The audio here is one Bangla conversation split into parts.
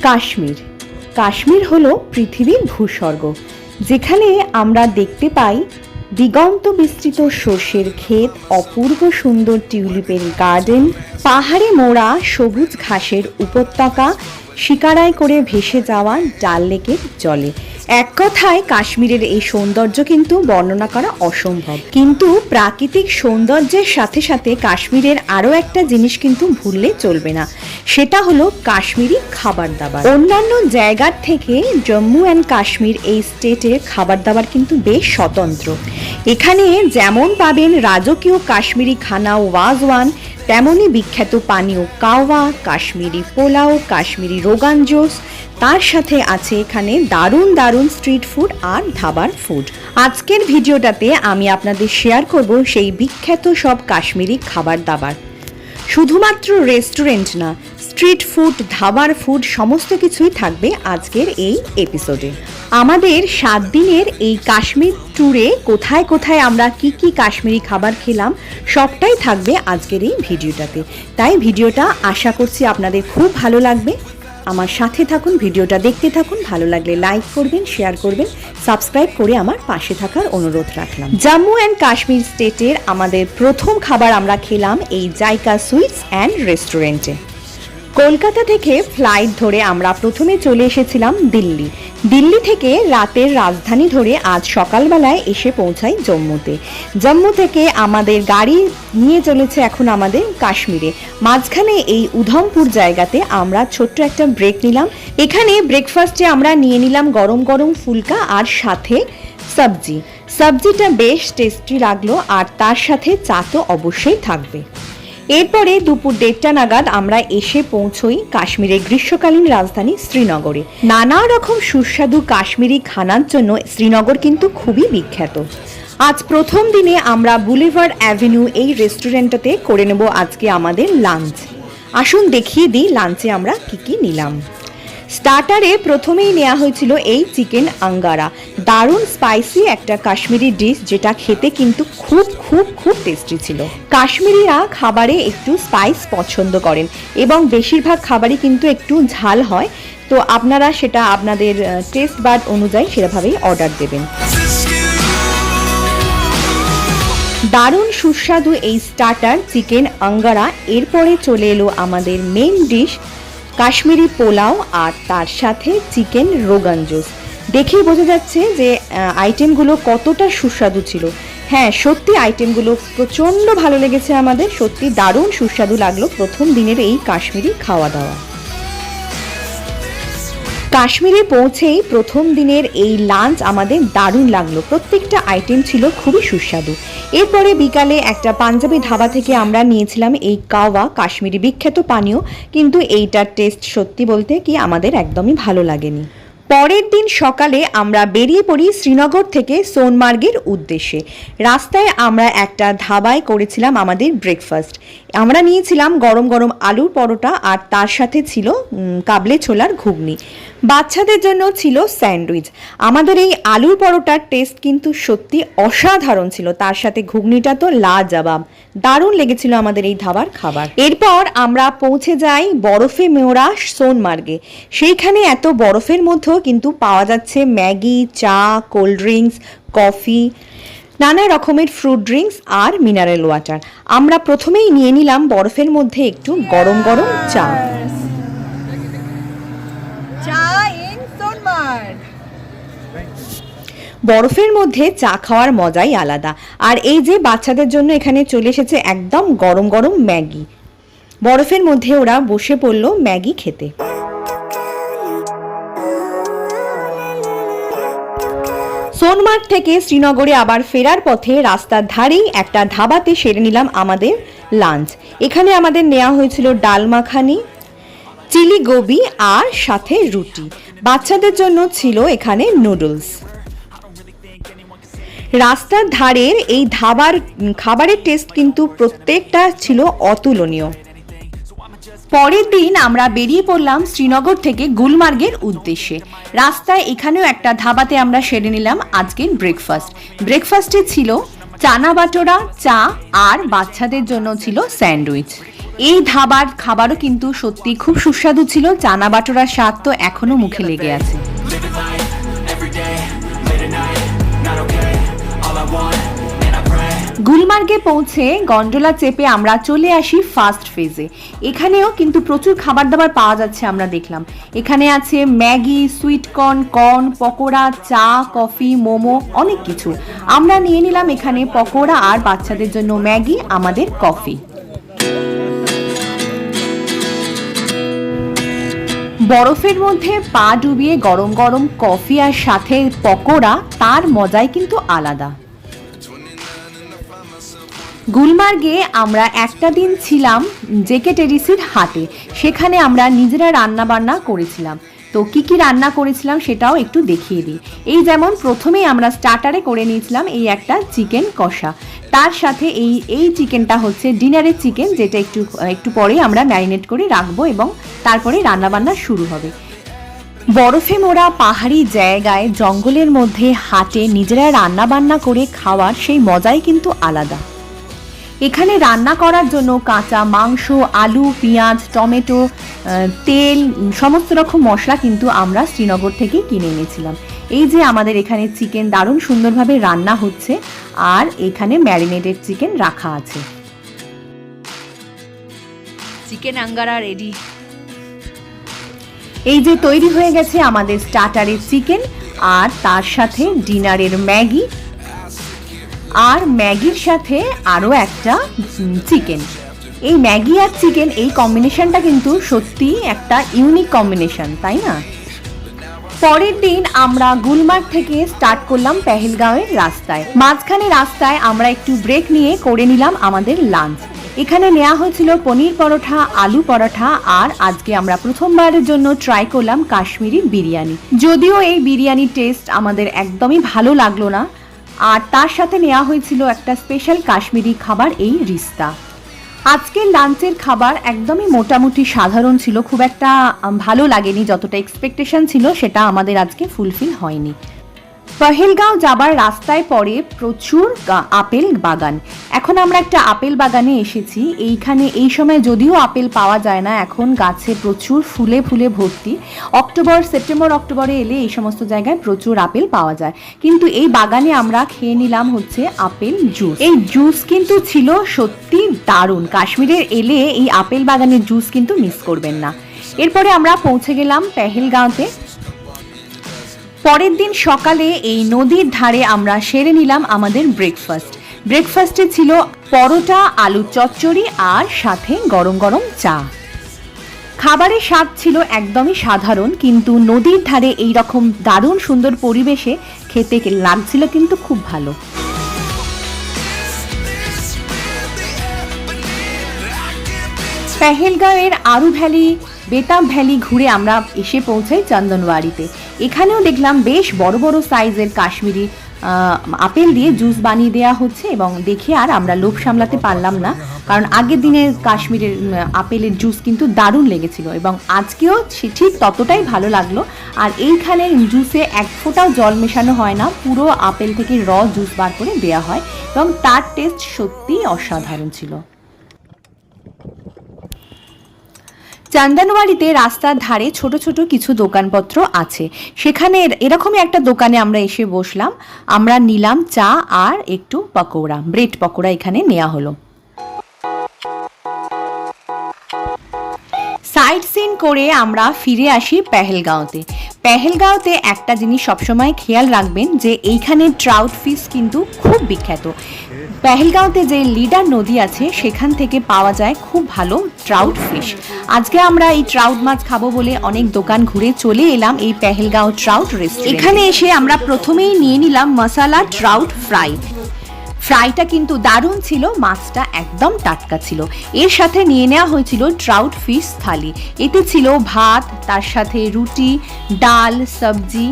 কাশ্মীর। কাশ্মীর হলো পৃথিবীর ভূস্বর্গ, যেখানে আমরা দেখতে পাই দিগন্ত বিস্তৃত সর্ষের ক্ষেত, অপূর্ব সুন্দর টিউলিপের গার্ডেন, পাহাড়ে মোড়া সবুজ ঘাসের উপত্যকা, শিকারায় করে ভেসে যাওয়া ডাল লেকের জলে। এক কথায় কাশ্মীরের এই সৌন্দর্য কিন্তু বর্ণনা করা অসম্ভব। কিন্তু প্রাকৃতিক সৌন্দর্যের সাথে সাথে কাশ্মীরের আরও একটা জিনিস কিন্তু ভুললে চলবে না, সেটা হলো কাশ্মীরি খাবার দাবার। অন্যান্য জায়গার থেকে জম্মু অ্যান্ড কাশ্মীর এই স্টেটের খাবার দাবার কিন্তু বেশ স্বতন্ত্র। এখানে যেমন পাবেন রাজকীয় কাশ্মীরি খানা ওয়াজওয়ান, তেমনই বিখ্যাত পানীয় কাওয়া, কাশ্মীরি পোলাও, কাশ্মীরি রোগান জোশ, তার সাথে আছে এখানে দারুণ দারুণ স্ট্রিট ফুড আর ধাবার ফুড। আজকের ভিডিওটাতে আমি আপনাদের শেয়ার করব সেই বিখ্যাত সব কাশ্মীরি খাবার দাবার। শুধুমাত্র রেস্টুরেন্ট না, স্ট্রিট ফুড, ধাবার ফুড সমস্ত কিছুই থাকবে আজকের এই এপিসোডে। আমাদের 7 দিনের এই কাশ্মীর ট্যুরে কোথায় কোথায় আমরা কি কি কাশ্মীরি খাবার খেলাম সবটাই থাকবে আজকের এই ভিডিওটাতে। তাই ভিডিওটা আশা করছি আপনাদের খুব ভালো লাগবে। আমার সাথে থাকুন, ভিডিওটা দেখতে থাকুন। ভালো লাগলে লাইক করবেন, শেয়ার করবেন, সাবস্ক্রাইব করে আমার পাশে থাকার অনুরোধ রাখলাম। জম্মু অ্যান্ড কাশ্মীর স্টেটের আমাদের প্রথম খাবার আমরা খেলাম এই জাইকা সুইটস অ্যান্ড রেস্টুরেন্টে। কলকাতা থেকে ফ্লাইট ধরে আমরা প্রথমে চলে এসেছিলাম দিল্লি। দিল্লি থেকে রাতের রাজধানী ধরে আজ সকালবেলায় এসে পৌঁছাই জম্মুতে। জম্মু থেকে আমাদের গাড়ি নিয়ে চলেছে এখন আমাদের কাশ্মীরে। মাঝখানে এই উধমপুর জায়গাতে আমরা ছোট্ট একটা ব্রেক নিলাম। এখানে ব্রেকফাস্টে আমরা নিয়ে নিলাম গরম গরম ফুলকা আর সাথে সবজি। সবজিটা বেশ টেস্টি লাগলো, আর তার সাথে চা তো অবশ্যই থাকবে। এরপরে দুপুর 1:30 নাগাদ আমরা এসে পৌঁছই কাশ্মীরের গ্রীষ্মকালীন রাজধানী শ্রীনগরে। নানা রকম সুস্বাদু কাশ্মীরি খানার জন্য শ্রীনগর কিন্তু খুবই বিখ্যাত। আজ প্রথম দিনে আমরা বুলিভার্ড অ্যাভিনিউ এই রেস্টুরেন্টটাতে করে নেব আজকে আমাদের লাঞ্চ। আসুন দেখিয়ে দিই লাঞ্চে আমরা কি কি নিলাম। স্টার্টারে প্রথমেই নেওয়া হয়েছিল এই চিকেন আঙ্গারা, দারুণ স্পাইসি একটা কাশ্মীরি ডিশ, যেটা খেতে কিন্তু খুব খুব খুব টেস্টি ছিল। কাশ্মীরিরা খাবারে একটু স্পাইস পছন্দ করেন এবং বেশিরভাগ খাবারই কিন্তু একটু ঝাল হয়, তো আপনারা সেটা আপনাদের টেস্ট বাড অনুযায়ী সেভাবেই অর্ডার দেবেন। দারুণ সুস্বাদু এই স্টার্টার চিকেন আঙ্গারা। এরপরে চলে এলো আমাদের মেন ডিশ কাশ্মীরি পোলাও আর তার সাথে চিকেন রোগান জোশ। দেখেই বোঝা যাচ্ছে যে আইটেমগুলো কতটা সুস্বাদু ছিল। হ্যাঁ, সত্যি আইটেমগুলো প্রচণ্ড ভালো লেগেছে আমাদের, সত্যি দারুণ সুস্বাদু লাগলো প্রথম দিনের এই কাশ্মীরি খাওয়া দাওয়া। কাশ্মীরে পৌঁছেই প্রথম দিনের এই লাঞ্চ আমাদের দারুণ লাগলো, প্রত্যেকটা আইটেম ছিল খুবই সুস্বাদু। এরপরে বিকালে একটা পাঞ্জাবি ধাবা থেকে আমরা নিয়েছিলাম এই কাওয়া, কাশ্মীরি বিখ্যাত পানীয়, কিন্তু এইটার টেস্ট সত্যি বলতে কি আমাদের একদমই ভালো লাগেনি। পরের দিন সকালে আমরা বেরিয়ে পড়ি শ্রীনগর থেকে সোনমার্গের উদ্দেশ্যে। রাস্তায় আমরা একটা ধাবায় করেছিলাম আমাদের ব্রেকফাস্ট। আমরা নিয়েছিলাম গরম গরম আলুর পরোটা আর তার সাথে ছিল কাবলে ছোলার ঘুগনি। বাচ্চাদের জন্য ছিল স্যান্ডউইচ। আমাদের এই আলুর পরোটার টেস্ট কিন্তু সত্যি অসাধারণ ছিল, তার সাথে ঘুগনিটা তো লাজবাব, দারুণ লেগেছিল আমাদের এই ধাবার খাবার। এরপর আমরা পৌঁছে যাই বরফে মোড়া সোনমার্গে। সেইখানে এত বরফের মধ্যেও কিন্তু পাওয়া যাচ্ছে ম্যাগি, চা, কোল্ড ড্রিঙ্কস, কফি, নানা রকমের ফ্রুট ড্রিঙ্কস আর মিনারেল ওয়াটার। আমরা প্রথমেই নিয়ে নিলাম বরফের মধ্যে একটু গরম গরম চা। বরফের মধ্যে চা খাওয়ার মজাই আলাদা। আর এই যে বাচ্চাদের জন্য এখানে চলে এসেছে একদম গরম গরম ম্যাগি। বরফের মধ্যে ওরা বসে পড়লো ম্যাগি খেতে। সোনমার্গ থেকে শ্রীনগরে আবার ফেরার পথে রাস্তার ধারেই একটা ধাবাতে সেরে নিলাম আমাদের লাঞ্চ। এখানে আমাদের নেওয়া হয়েছিল ডাল মাখানি, চিলি গোবি আর সাথে রুটি। বাচ্চাদের জন্য ছিল এখানে নুডলস। রাস্তার ধারের এই ধাবার খাবারের টেস্ট কিন্তু প্রত্যেকটা ছিল অতুলনীয়। পরের দিন আমরা বেরিয়ে পড়লাম শ্রীনগর থেকে গুলমার্গের উদ্দেশ্যে। রাস্তায় এখানেও একটা ধাবাতে আমরা সেরে নিলাম আজকের ব্রেকফাস্ট। ব্রেকফাস্টে ছিল চানা বাটোরা, চা আর বাচ্চাদের জন্য ছিল স্যান্ডউইচ। এই ধাবার খাবারও কিন্তু সত্যি খুব সুস্বাদু ছিল। চানা বাটোরার স্বাদ তো এখনো মুখে লেগে আছে। গুলমার্গে পৌঁছে গন্ডোলা চেপে আমরা চলে আসি ফার্স্ট ফেজে। এখানেও কিন্তু প্রচুর খাবার দাবার পাওয়া যাচ্ছে, আমরা দেখলাম। এখানে আছে ম্যাগি, সুইট কর্ন, পকোড়া, চা, কফি, মোমো, অনেক কিছু। আমরা নিয়ে নিলাম এখানে পকোড়া আর বাচ্চাদের জন্য ম্যাগি, আমাদের কফি। বরফের মধ্যে পা ডুবিয়ে গরম গরম কফি আর সাথে পকোড়া, তার মজাই কিন্তু আলাদা। গুলমার্গে আমরা একটা দিন ছিলাম জেকে টেরিসির হাটে। সেখানে আমরা নিজেরা রান্না বান্না করেছিলাম। তো কি কি রান্না করেছিলাম সেটাও একটু দেখিয়ে দিই। এই যেমন প্রথমেই আমরা স্টার্টারে করে নিয়েছিলাম এই একটা চিকেন কষা। তার সাথে এই চিকেনটা হচ্ছে ডিনারের চিকেন, যেটা একটু পরেই আমরা ম্যারিনেট করে রাখবো এবং তারপরে রান্নাবান্না শুরু হবে। বরফে মোড়া পাহাড়ি জায়গায় জঙ্গলের মধ্যে হাটে নিজেরা রান্না বান্না করে খাওয়ার সেই মজাই কিন্তু আলাদা। এখানে রান্না করার জন্য কাঁচা মাংস, আলু, পেঁয়াজ, টমেটো, তেল, সমস্ত রকম মশলা কিন্তু আমরা শ্রীনগর থেকে কিনে এনেছিলাম। এই যে আমাদের এখানে চিকেন দারুণ সুন্দরভাবে রান্না হচ্ছে, আর এখানে ম্যারিনেটেড চিকেন রাখা আছে। Chicken Angara ready. এই যে তৈরি হয়ে গেছে আমাদের স্টার্টারের চিকেন, আর তার সাথে ডিনারের ম্যাগি, আর ম্যাগির সাথে আরও একটা চিকেন। এই ম্যাগি আর চিকেন, এই কম্বিনেশনটা কিন্তু সত্যি একটা ইউনিক কম্বিনেশন, তাই না? পরের দিন আমরা গুলমার্গ থেকে স্টার্ট করলাম পেহেলগাঁওয়ের রাস্তায়। মাঝখানে রাস্তায় আমরা একটু ব্রেক নিয়ে করে নিলাম আমাদের লাঞ্চ। এখানে নেওয়া হয়েছিল পনির পরোটা, আলু পরোটা, আর আজকে আমরা প্রথমবারের জন্য ট্রাই করলাম কাশ্মীরি বিরিয়ানি। যদিও এই বিরিয়ানির টেস্ট আমাদের একদমই ভালো লাগলো না। আর তার সাথে নেওয়া হয়েছিল একটা স্পেশাল কাশ্মীরি খাবার, এই রিস্তা। আজকের লাঞ্চের খাবার একদমই মোটামুটি সাধারণ ছিল, খুব একটা ভালো লাগেনি। যতটা এক্সপেকটেশন ছিল সেটা আমাদের আজকে ফুলফিল হয়নি। পেহেলগাঁও যাবার রাস্তায় পড়ে প্রচুর আপেল বাগান। এখন আমরা একটা আপেল বাগানে এসেছি। এইখানে এই সময় যদিও আপেল পাওয়া যায় না, এখন গাছে প্রচুর ফুলে ফুলে ভর্তি। সেপ্টেম্বর অক্টোবরে এলে এই সমস্ত জায়গায় প্রচুর আপেল পাওয়া যায়। কিন্তু এই বাগানে আমরা খেয়ে নিলাম হচ্ছে আপেল জুস। এই জুস কিন্তু ছিল সত্যি দারুণ। কাশ্মীরের এলে এই আপেল বাগানের জুস কিন্তু মিস করবেন না। এরপরে আমরা পৌঁছে গেলাম পেহেলগাঁওতে। পরের দিন সকালে এই নদীর ধারে আমরা সেরে নিলাম আমাদের ব্রেকফাস্টে ছিল পরোটা, আলু চচ্চড়ি, আর সাথে গরম গরম চা। খাবারের স্বাদ ছিল একদমই সাধারণ, কিন্তু নদীর ধারে এই রকম দারুণ সুন্দর পরিবেশে খেতে লাগছিল কিন্তু খুব ভালো। পেহেলগাঁওয়ের আরু ভ্যালি, বেতাব ভ্যালি ঘুরে আমরা এসে পৌঁছাই চন্দনওয়াড়িতে। এখানেও দেখলাম বেশ বড় বড় সাইজের কাশ্মীরি আপেল দিয়ে জুস বানিয়ে দেওয়া হচ্ছে, এবং দেখে আর আমরা লোভ সামলাতে পারলাম না, কারণ আগের দিনের কাশ্মীরের আপেলের জুস কিন্তু দারুণ লেগেছিল, এবং আজকেও ঠিক ততটাই ভালো লাগলো। আর এইখানে জুসে এক ফোঁটাও জল মেশানো হয় না, পুরো আপেল থেকে জুস বার করে দেওয়া হয়, এবং তার টেস্ট সত্যিই অসাধারণ ছিল। চন্দনওয়াড়িতে রাস্তার ধারে ছোট ছোট কিছু দোকানপত্র আছে। সেখানে এরকমই একটা দোকানে আমরা এসে বসলাম। আমরা নিলাম চা আর একটু পকোড়া, ব্রেড পকোড়া এখানে নেওয়া হলো। সাইট সিন করে আমরা ফিরে আসি পেহেলগাঁওতে একটা জিনিস সবসময় খেয়াল রাখবেন, যে এইখানে ট্রাউট ফিশ কিন্তু খুব বিখ্যাত। পেহেলগাঁওতে যে লিডার নদী আছে সেখান থেকে পাওয়া যায় খুব ভালো ট্রাউট ফিশ। আজকে আমরা এই ট্রাউট মাছ খাবো বলে অনেক দোকান ঘুরে চলে এলাম এই পেহেলগাঁও ট্রাউট রেস্টুরেন্ট। এখানে এসে আমরা প্রথমেই নিয়ে নিলাম মশালা ট্রাউট ফ্রাইটা কিন্তু দারুণ ছিল, মাছটা একদম টাটকা ছিল। এর সাথে নিয়ে নেওয়া হয়েছিল ট্রাউট ফিশ থালি। এতে ছিল ভাত, তার সাথে রুটি, ডাল, সবজি,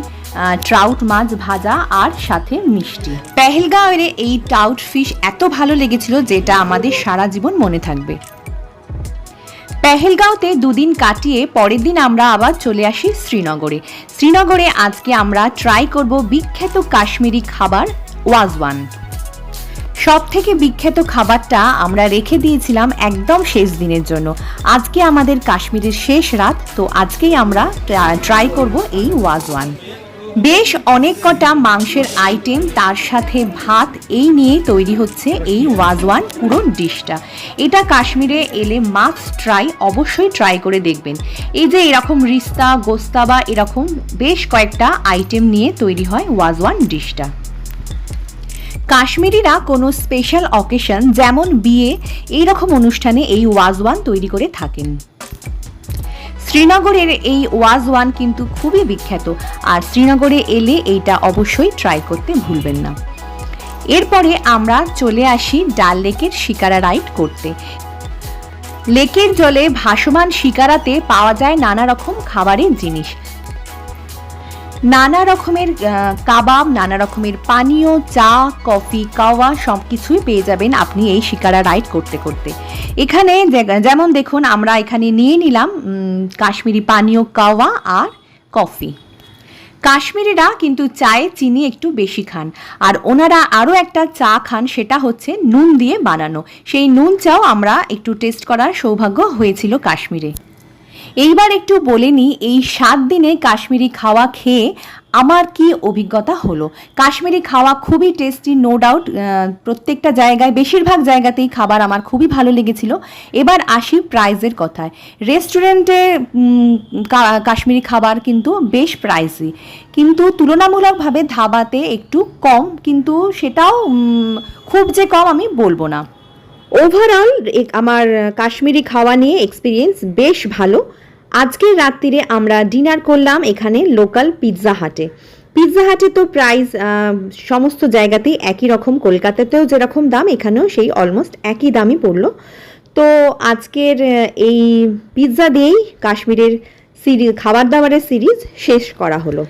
ট্রাউট মাছ ভাজা, আর সাথে মিষ্টি। পেহেলগাঁওয়ের এই ট্রাউট ফিশ এত ভালো লেগেছিল যেটা আমাদের সারা জীবন মনে থাকবে। পেহেলগাঁওতে দুদিন কাটিয়ে পরের দিন আমরা আবার চলে আসি শ্রীনগরে আজকে আমরা ট্রাই করব বিখ্যাত কাশ্মীরি খাবার ওয়াজওয়ান। সব থেকে বিখ্যাত খাবারটা আমরা রেখে দিয়েছিলাম একদম শেষ দিনের জন্য। আজকে আমাদের কাশ্মীরের শেষ রাত, তো আজকেই আমরা ট্রাই করব এই ওয়াজওয়ান। বেশ অনেক কটা মাংসের আইটেম, তার সাথে ভাত, এই নিয়ে তৈরি হচ্ছে এই ওয়াজওয়ান পুরো ডিশটা। এটা কাশ্মীরে এলে মাস্ট ট্রাই, অবশ্যই ট্রাই করে দেখবেন। এই যে এরকম রিস্তা, গোস্তা বা এরকম বেশ কয়েকটা আইটেম নিয়ে তৈরি হয় ওয়াজওয়ান ডিশটা। কাশ্মীরিরা কোনো স্পেশাল অকেশন যেমন বিয়ে, এইরকম অনুষ্ঠানে এই ওয়াজওয়ান তৈরি করে থাকেন। শ্রীনগরের এই ওয়াজওয়ান কিন্তু খুবই বিখ্যাত, আর শ্রীনগরে এলে এইটা অবশ্যই ট্রাই করতে ভুলবেন না। এরপরে আমরা চলে আসি ডাল লেকের শিকারা রাইড করতে। লেকের জলে ভাসমান শিকারাতে পাওয়া যায় নানা রকম খাবারের জিনিস, নানা রকমের কাবাব, নানা রকমের পানীয়, চা, কফি, কাওয়া সব কিছুই পেয়ে যাবেন আপনি এই শিকারা রাইড করতে করতে। এখানে যেমন দেখুন, আমরা এখানে নিয়ে নিলাম কাশ্মীরি পানীয়, কাওয়া আর কফি। কাশ্মীরিরা কিন্তু চায়ে চিনি একটু বেশি খান, আর ওনারা আরও একটা চা খান, সেটা হচ্ছে নুন দিয়ে বানানো। সেই নুন চাও আমরা একটু টেস্ট করার সৌভাগ্য হয়েছিল কাশ্মীরে। এইবার একটু বলে নিই এই 7 দিনে কাশ্মীরি খাওয়া খেয়ে আমার কি অভিজ্ঞতা হলো। কাশ্মীরি খাওয়া খুবই টেস্টি, নো ডাউট। প্রত্যেকটা জায়গায়, বেশিরভাগ জায়গাতেই খাবার আমার খুবই ভালো লেগেছিল। এবার আসি প্রাইসের কথায়। রেস্টুরেন্টে কাশ্মীরি খাবার কিন্তু বেশ প্রাইসি, কিন্তু তুলনামূলকভাবে ধাবাতে একটু কম, কিন্তু সেটাও খুব যে কম আমি বলবো না। ওভারঅল আমার কাশ্মীরি খাওয়া নিয়ে এক্সপিরিয়েন্স বেশ ভালো। আজকের রাত্রিরে আমরা ডিনার করলাম এখানে লোকাল পিৎজা হাটে। পিৎজা হাটে তো প্রাইস সমস্ত জায়গাতেই একই রকম, কলকাতাতেও যেরকম দাম এখানেও সেই অলমোস্ট একই দামই পড়লো। তো আজকের এই পিৎজা দিয়েই কাশ্মীরের খাবার দাবারের সিরিজ শেষ করা হলো।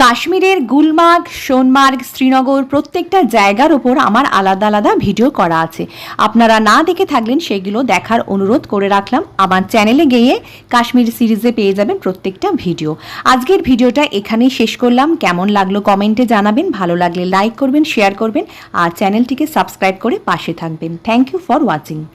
কাশ্মীরের গুলমার্গ, সোনমার্গ, শ্রীনগর প্রত্যেকটা জায়গার ওপর আমার আলাদা আলাদা ভিডিও করা আছে। আপনারা না দেখে থাকলেন, সেগুলো দেখার অনুরোধ করে রাখলাম। আমার চ্যানেলে গিয়ে কাশ্মীর সিরিজে পেয়ে যাবেন প্রত্যেকটা ভিডিও। আজকের ভিডিওটা এখানেই শেষ করলাম। কেমন লাগলো কমেন্টে জানাবেন, ভালো লাগলে লাইক করবেন, শেয়ার করবেন, আর চ্যানেলটিকে সাবস্ক্রাইব করে পাশে থাকবেন। Thank you for watching.